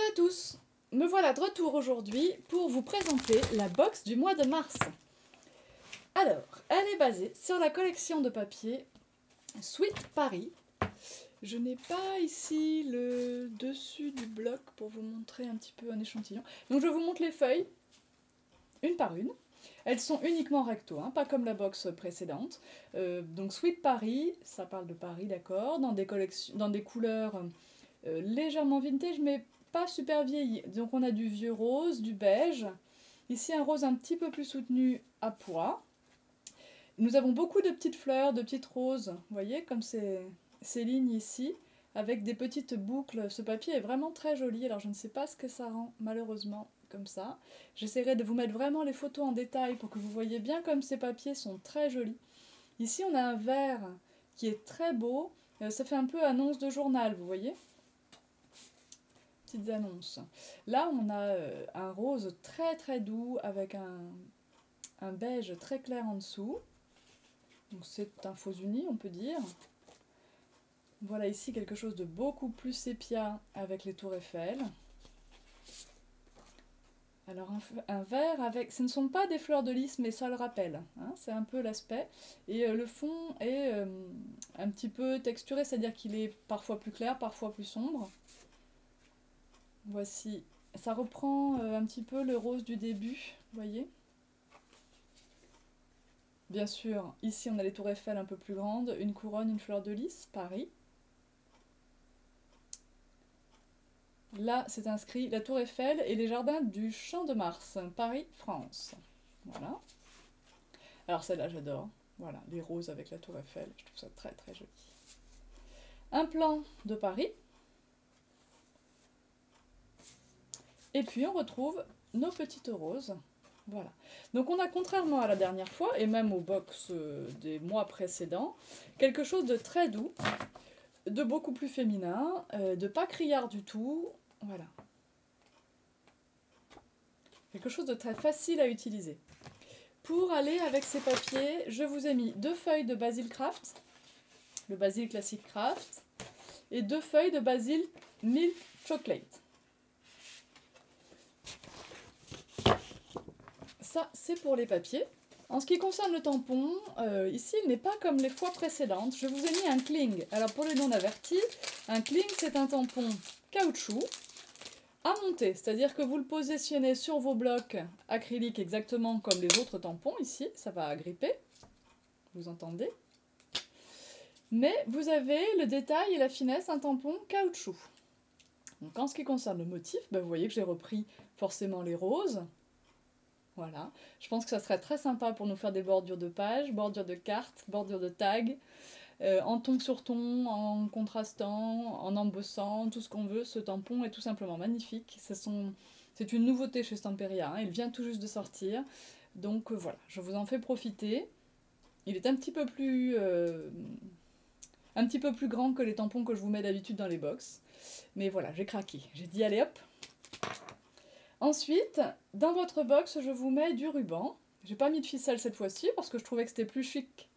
à tous, me voilà de retour aujourd'hui pour vous présenter la box du mois de mars. Alors, elle est basée sur la collection de papier Sweet Paris. Je n'ai pas ici le dessus du bloc pour vous montrer un petit peu un échantillon. Donc je vous montre les feuilles, une par une. Elles sont uniquement recto, hein, pas comme la box précédente. Donc Sweet Paris, ça parle de Paris, d'accord, dans des couleurs légèrement vintage, mais pas super vieilli. Donc on a du vieux rose, du beige. Ici un rose un petit peu plus soutenu à pois. Nous avons beaucoup de petites fleurs, de petites roses. Vous voyez comme ces lignes ici, avec des petites boucles. Ce papier est vraiment très joli. Alors je ne sais pas ce que ça rend malheureusement comme ça. J'essaierai de vous mettre vraiment les photos en détail pour que vous voyez bien comme ces papiers sont très jolis. Ici on a un vert qui est très beau. Ça fait un peu annonce de journal, vous voyez ? Petites annonces. Là, on a un rose très très doux avec un beige très clair en dessous. Donc c'est un faux uni, on peut dire. Voilà ici quelque chose de beaucoup plus sépia avec les tours Eiffel. Alors un vert avec... Ce ne sont pas des fleurs de lys, mais ça le rappelle. Hein, c'est un peu l'aspect. Et le fond est un petit peu texturé, c'est-à-dire qu'il est parfois plus clair, parfois plus sombre. Voici, ça reprend un petit peu le rose du début, vous voyez. Bien sûr, ici on a les tours Eiffel un peu plus grandes, une couronne, une fleur de lys, Paris. Là, c'est inscrit la tour Eiffel et les jardins du Champ de Mars, Paris, France. Voilà. Alors celle-là, j'adore. Voilà, les roses avec la tour Eiffel, je trouve ça très très joli. Un plan de Paris. Et puis on retrouve nos petites roses. Voilà. Donc on a, contrairement à la dernière fois, et même aux box des mois précédents, quelque chose de très doux, de beaucoup plus féminin, de pas criard du tout. Voilà. Quelque chose de très facile à utiliser. Pour aller avec ces papiers, je vous ai mis 2 feuilles de Basil Craft, le Basil Classic Craft, et 2 feuilles de Basil Milk Chocolate. Ça, c'est pour les papiers. En ce qui concerne le tampon, ici, il n'est pas comme les fois précédentes. Je vous ai mis un cling. Alors, pour les non-avertis, un cling, c'est un tampon caoutchouc à monter. C'est-à-dire que vous le positionnez sur vos blocs acryliques exactement comme les autres tampons. Ici, ça va agripper. Vous entendez ? Mais vous avez le détail et la finesse, un tampon caoutchouc. Donc, en ce qui concerne le motif, vous voyez que j'ai repris forcément les roses. Voilà, je pense que ça serait très sympa pour nous faire des bordures de pages, bordures de cartes, bordures de tags, en ton sur ton, en contrastant, en embossant, tout ce qu'on veut. Ce tampon est tout simplement magnifique. C'est une nouveauté chez Stamperia, hein, il vient tout juste de sortir. Donc voilà, je vous en fais profiter. Il est un petit peu plus grand que les tampons que je vous mets d'habitude dans les box. Mais voilà, j'ai craqué. J'ai dit allez hop. Ensuite, dans votre box, je vous mets du ruban. J'ai pas mis de ficelle cette fois-ci parce que je trouvais que c'était plus chic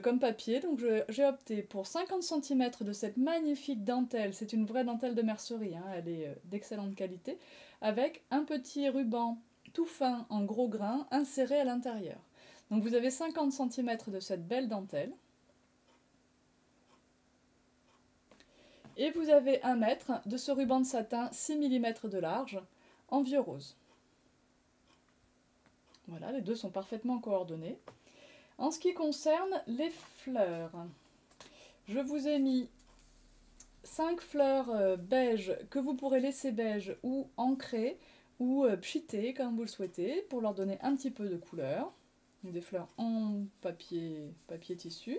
comme papier. Donc j'ai opté pour 50 cm de cette magnifique dentelle. C'est une vraie dentelle de mercerie, hein, elle est d'excellente qualité. Avec un petit ruban tout fin en gros grains inséré à l'intérieur. Donc vous avez 50 cm de cette belle dentelle. Et vous avez 1 mètre de ce ruban de satin 6 mm de large en vieux rose. Voilà, les deux sont parfaitement coordonnés. En ce qui concerne les fleurs, je vous ai mis 5 fleurs beige que vous pourrez laisser beige ou ancrées ou pchitées comme vous le souhaitez pour leur donner un petit peu de couleur. Des fleurs en papier tissu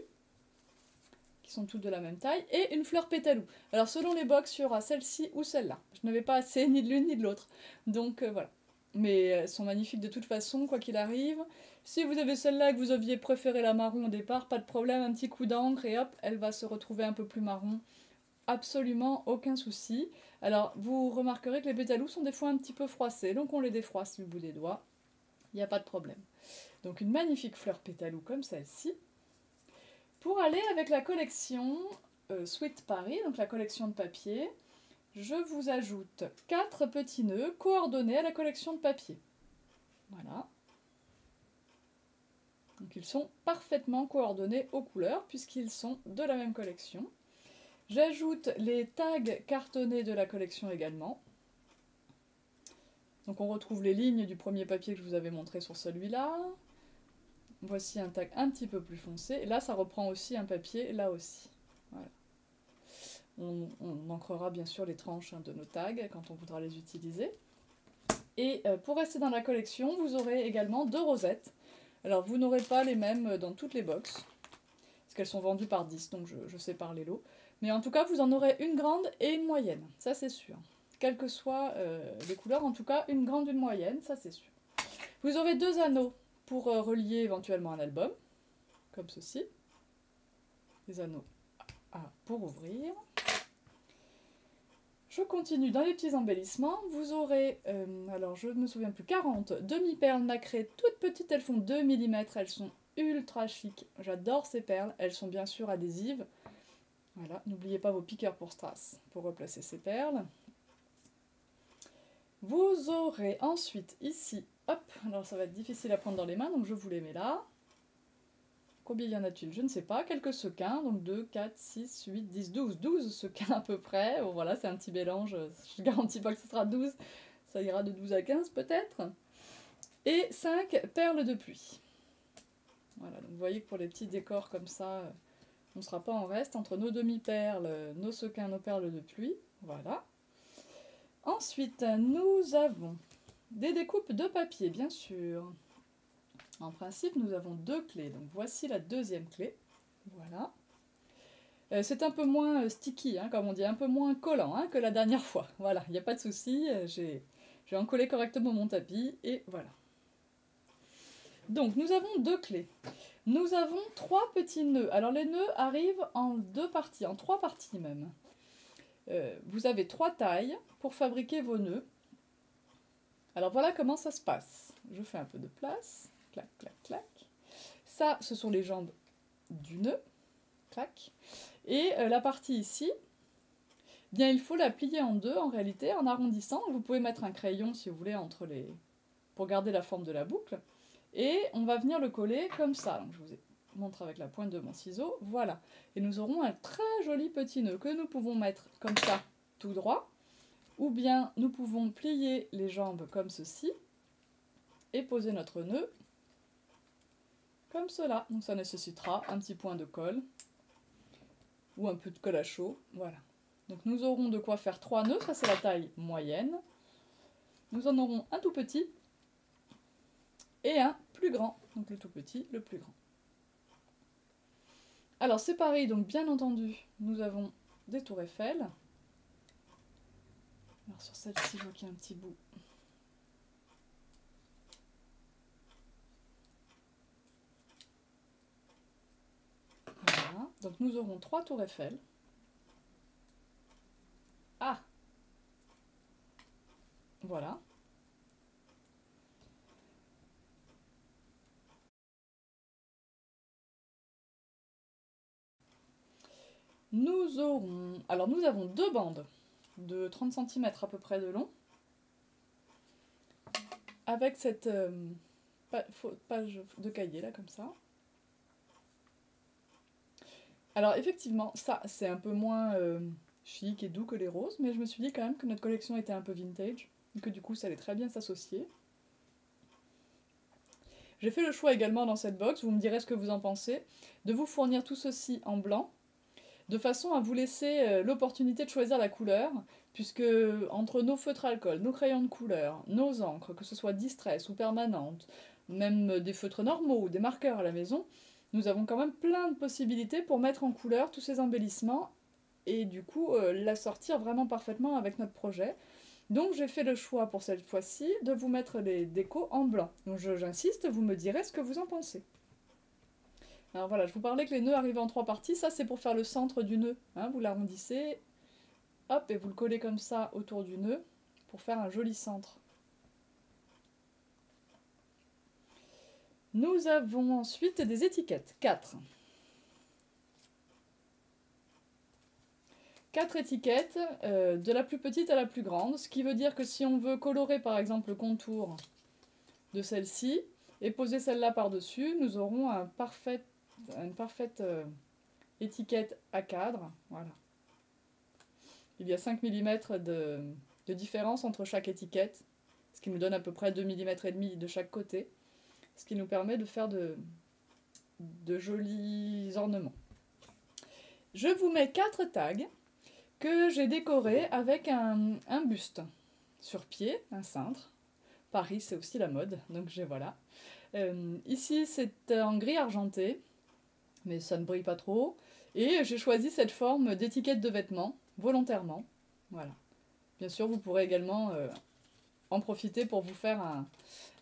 qui sont toutes de la même taille et une fleur pétalou. Alors selon les box, il y aura celle-ci ou celle-là. Je n'avais pas assez ni de l'une ni de l'autre. Donc voilà. Mais elles sont magnifiques de toute façon, quoi qu'il arrive. Si vous avez celle-là et que vous aviez préféré la marron au départ, pas de problème, un petit coup d'encre et hop, elle va se retrouver un peu plus marron. Absolument aucun souci. Alors vous remarquerez que les pétalous sont des fois un petit peu froissés, donc on les défroisse du bout des doigts. Il n'y a pas de problème. Donc une magnifique fleur pétalou comme celle-ci. Pour aller avec la collection Sweet Paris, donc la collection de papier, je vous ajoute 4 petits nœuds coordonnés à la collection de papier. Voilà. Donc ils sont parfaitement coordonnés aux couleurs puisqu'ils sont de la même collection. J'ajoute les tags cartonnés de la collection également. Donc on retrouve les lignes du premier papier que je vous avais montré sur celui-là. Voici un tag un petit peu plus foncé. Et là, ça reprend aussi un papier, là aussi. Voilà. On encrera bien sûr les tranches de nos tags quand on voudra les utiliser. Et pour rester dans la collection, vous aurez également 2 rosettes. Alors vous n'aurez pas les mêmes dans toutes les boxes, parce qu'elles sont vendues par 10, donc je sépare les lots. Mais en tout cas, vous en aurez une grande et une moyenne, ça c'est sûr. Quelles que soient les couleurs, en tout cas, une grande et une moyenne, ça c'est sûr. Vous aurez 2 anneaux pour relier éventuellement un album, comme ceci. Des anneaux pour ouvrir. Je continue dans les petits embellissements. Vous aurez, alors je ne me souviens plus, 40 demi-perles nacrées, toutes petites, elles font 2 mm, elles sont ultra chic. J'adore ces perles, elles sont bien sûr adhésives. Voilà, n'oubliez pas vos piqueurs pour strass pour replacer ces perles. Vous aurez ensuite ici, hop, alors ça va être difficile à prendre dans les mains, donc je vous les mets là. Combien y en a-t-il? Je ne sais pas, quelques sequins, donc 2, 4, 6, 8, 10, 12, 12 sequins à peu près. Bon voilà, c'est un petit mélange, je ne garantis pas que ce sera 12, ça ira de 12 à 15 peut-être. Et 5 perles de pluie. Voilà, donc vous voyez que pour les petits décors comme ça, on ne sera pas en reste, entre nos demi-perles, nos sequins, nos perles de pluie, voilà. Ensuite, nous avons des découpes de papier, bien sûr. En principe, nous avons 2 clés. Donc voici la deuxième clé. Voilà. C'est un peu moins sticky, hein, comme on dit, un peu moins collant hein, que la dernière fois. Voilà, il n'y a pas de souci. J'ai encollé correctement mon tapis et voilà. Donc nous avons 2 clés. Nous avons 3 petits nœuds. Alors les nœuds arrivent en 2 parties, en 3 parties même. Vous avez 3 tailles pour fabriquer vos nœuds. Alors voilà comment ça se passe. Je fais un peu de place. Clac, clac, clac. Ça, ce sont les jambes du nœud. Clac. Et la partie ici, bien il faut la plier en 2 en réalité, en arrondissant. Vous pouvez mettre un crayon si vous voulez entre les... pour garder la forme de la boucle. Et on va venir le coller comme ça. Donc, je vous montre avec la pointe de mon ciseau. Voilà. Et nous aurons un très joli petit nœud que nous pouvons mettre comme ça, tout droit. Ou bien nous pouvons plier les jambes comme ceci et poser notre nœud comme cela. Donc ça nécessitera un petit point de colle ou un peu de colle à chaud. Voilà. Donc nous aurons de quoi faire 3 nœuds. Ça c'est la taille moyenne. Nous en aurons un tout petit et un plus grand. Donc le tout petit, le plus grand. Alors c'est pareil, donc bien entendu, nous avons des tours Eiffel. Alors sur celle-ci, je vois qu'il y a un petit bout. Voilà, donc nous aurons 3 tours Eiffel. Ah! Voilà. Nous aurons... Alors nous avons 2 bandes de 30 cm à peu près de long. Avec cette page de cahier là, comme ça. Alors effectivement, ça c'est un peu moins chic et doux que les roses, mais je me suis dit quand même que notre collection était un peu vintage, et que du coup ça allait très bien s'associer. J'ai fait le choix également dans cette box, vous me direz ce que vous en pensez, de vous fournir tout ceci en blanc, de façon à vous laisser l'opportunité de choisir la couleur, puisque entre nos feutres alcool, nos crayons de couleur, nos encres, que ce soit distress ou permanente, même des feutres normaux ou des marqueurs à la maison, nous avons quand même plein de possibilités pour mettre en couleur tous ces embellissements et du coup l'assortir vraiment parfaitement avec notre projet. Donc j'ai fait le choix pour cette fois-ci de vous mettre les décos en blanc. Donc j'insiste, vous me direz ce que vous en pensez. Alors voilà, je vous parlais que les nœuds arrivaient en 3 parties, ça c'est pour faire le centre du nœud. Hein, vous l'arrondissez, hop, et vous le collez comme ça autour du nœud pour faire un joli centre. Nous avons ensuite des étiquettes, 4. 4 étiquettes, de la plus petite à la plus grande, ce qui veut dire que si on veut colorer par exemple le contour de celle-ci et poser celle-là par-dessus, nous aurons une parfaite étiquette à cadre. Voilà. Il y a 5 mm de différence entre chaque étiquette, ce qui nous donne à peu près 2,5 mm de chaque côté, ce qui nous permet de faire de jolis ornements. Je vous mets 4 tags que j'ai décorés avec un buste sur pied, un cintre. Paris, c'est aussi la mode, donc voilà. Ici, c'est en gris argenté, mais ça ne brille pas trop. Et j'ai choisi cette forme d'étiquette de vêtements, volontairement. Voilà. Bien sûr, vous pourrez également en profiter pour vous faire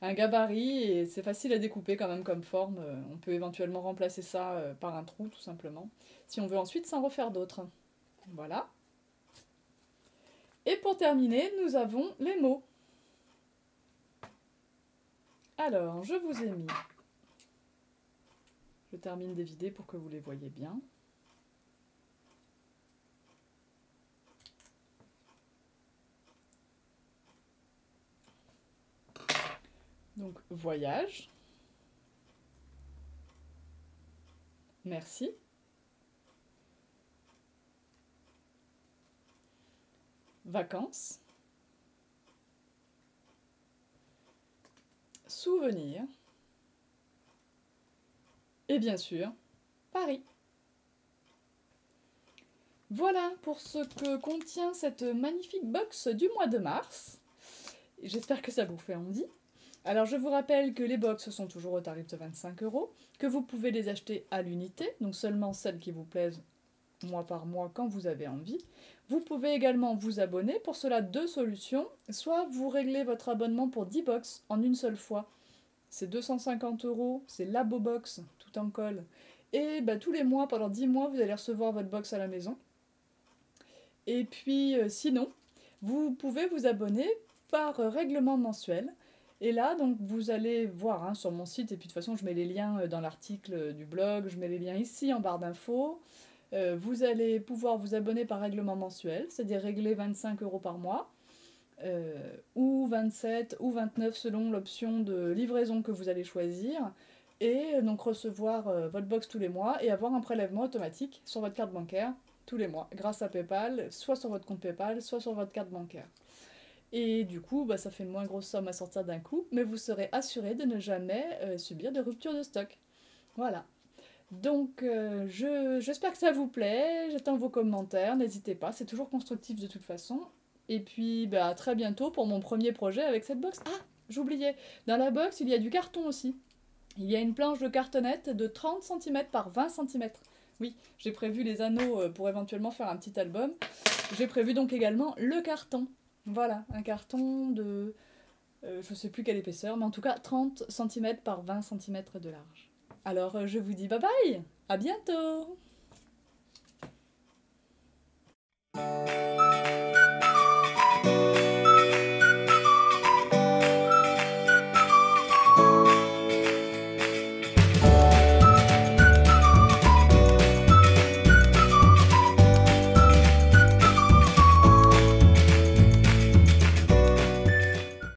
un gabarit, et c'est facile à découper quand même comme forme. On peut éventuellement remplacer ça par un trou, tout simplement, si on veut ensuite s'en refaire d'autres. Voilà. Et pour terminer, nous avons les mots. Alors, je vous ai mis... Je termine d'évider pour que vous les voyez bien. Donc, voyage. Merci. Vacances. Souvenirs. Et bien sûr, Paris. Voilà pour ce que contient cette magnifique box du mois de mars. J'espère que ça vous fait envie. Alors je vous rappelle que les box sont toujours au tarif de 25 €, que vous pouvez les acheter à l'unité, donc seulement celles qui vous plaisent mois par mois quand vous avez envie. Vous pouvez également vous abonner, pour cela 2 solutions. Soit vous réglez votre abonnement pour 10 box en une seule fois, c'est 250 €, c'est la Beau Box, tout en colle. Et tous les mois, pendant 10 mois, vous allez recevoir votre box à la maison. Et puis sinon, vous pouvez vous abonner par règlement mensuel. Et là, donc, vous allez voir sur mon site, et puis de toute façon, je mets les liens dans l'article du blog, je mets les liens ici en barre d'infos. Vous allez pouvoir vous abonner par règlement mensuel, c'est-à-dire régler 25 € par mois, ou 27 ou 29 selon l'option de livraison que vous allez choisir, et donc recevoir votre box tous les mois et avoir un prélèvement automatique sur votre carte bancaire tous les mois, grâce à PayPal, soit sur votre compte PayPal, soit sur votre carte bancaire. Et du coup, ça fait une moins grosse somme à sortir d'un coup, mais vous serez assuré de ne jamais subir de rupture de stock. Voilà. Donc, j'espère que ça vous plaît, j'attends vos commentaires, n'hésitez pas, c'est toujours constructif de toute façon. Et puis, à très bientôt pour mon premier projet avec cette box. Ah, j'oubliais, dans la box, il y a du carton aussi. Il y a une planche de cartonnette de 30 cm par 20 cm. Oui, j'ai prévu les anneaux pour éventuellement faire un petit album. J'ai prévu donc également le carton. Voilà, un carton de... je ne sais plus quelle épaisseur, mais en tout cas 30 cm par 20 cm de large. Alors je vous dis bye bye, à bientôt!